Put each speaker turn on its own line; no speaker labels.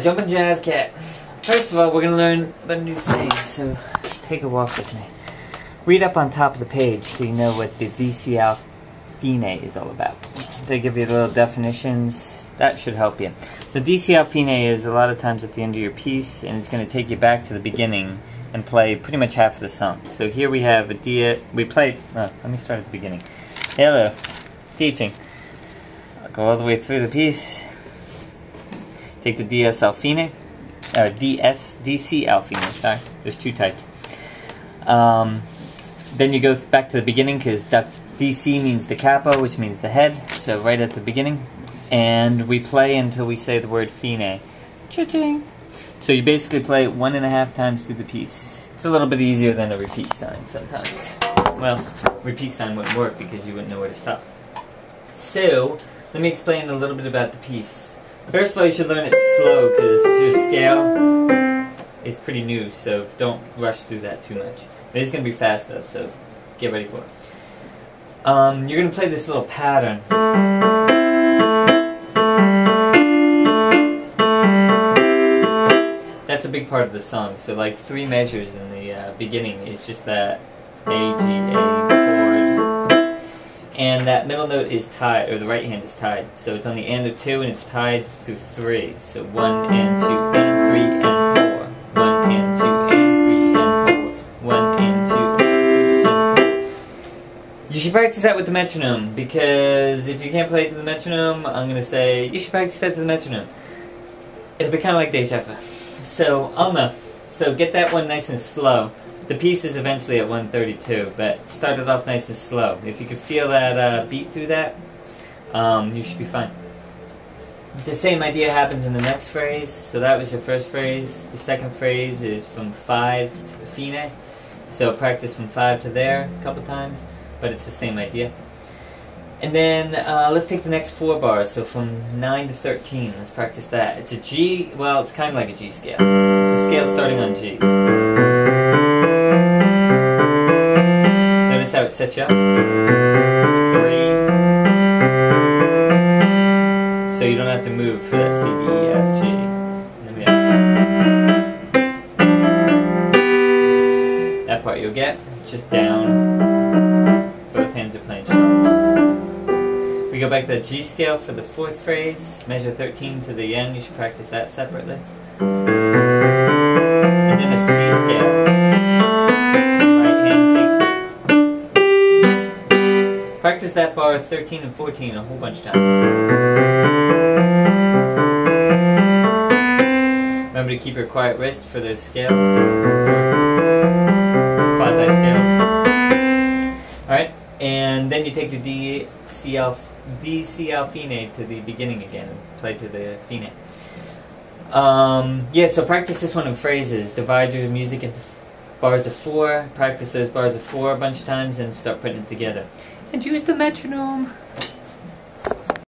Jumpin' Jazz Cat. First of all, we're going to learn the new things, so take a walk with me. Read up on top of the page so you know what the DC fine is all about. They give you little definitions. That should help you. So DC fine is a lot of times at the end of your piece, and it's going to take you back to the beginning and play pretty much half of the song. So here we have a D. We play. Let me start at the beginning. Hello, teaching. I'll go all the way through the piece. Take the DC fine, sorry. There's two types. Then you go back to the beginning because DC means da capo, which means the head. So right at the beginning, and we play until we say the word fine. Cha-ching. So you basically play 1.5 times through the piece. It's a little bit easier than a repeat sign sometimes. Well, repeat sign wouldn't work because you wouldn't know where to stop. So let me explain a little bit about the piece. First of all, you should learn it slow because your scale is pretty new, so don't rush through that too much. It is going to be fast though, so get ready for it. You're going to play this little pattern. That's a big part of the song, so like 3 measures in the beginning is just that A, G, A chord. And that middle note is tied, or the right hand is tied. So it's on the end of 2 and it's tied through 3. So 1 and 2 and 3 and 4. 1 and 2 and 3 and 4. 1 and 2 and 3 and 4. You should practice that with the metronome, because if you can't play it to the metronome, I'm going to say you should practice that to the metronome. It'll be kind of like deja vu. So, I'll know. So get that one nice and slow. The piece is eventually at 132, but start it off nice and slow. If you can feel that beat through that, you should be fine. The same idea happens in the next phrase. So that was your first phrase. The second phrase is from 5 to the fine. So practice from 5 to there a couple times, but it's the same idea. And then let's take the next 4 bars. So from 9 to 13, let's practice that. It's a G, well, it's kind of like a G scale. It's a scale starting on G's. Notice how it sets you up. 3. So you don't have to move for that C, D, E, F, G. And then we have that part you'll get, just down. Both hands are playing sharps. We go back to the G scale for the 4th phrase. Measure 13 to the end. You should practice that separately. And then a C scale. Right hand takes it. Practice that bar 13 and 14 a whole bunch of times. Remember to keep your quiet wrist for those scales. Quasi scales. Alright, and then you take your DC fine to the beginning again and play to the fine. Yeah, so practice this one in phrases. Divide your music into bars of 4. Practice those bars of 4 a bunch of times and start putting it together. And use the metronome.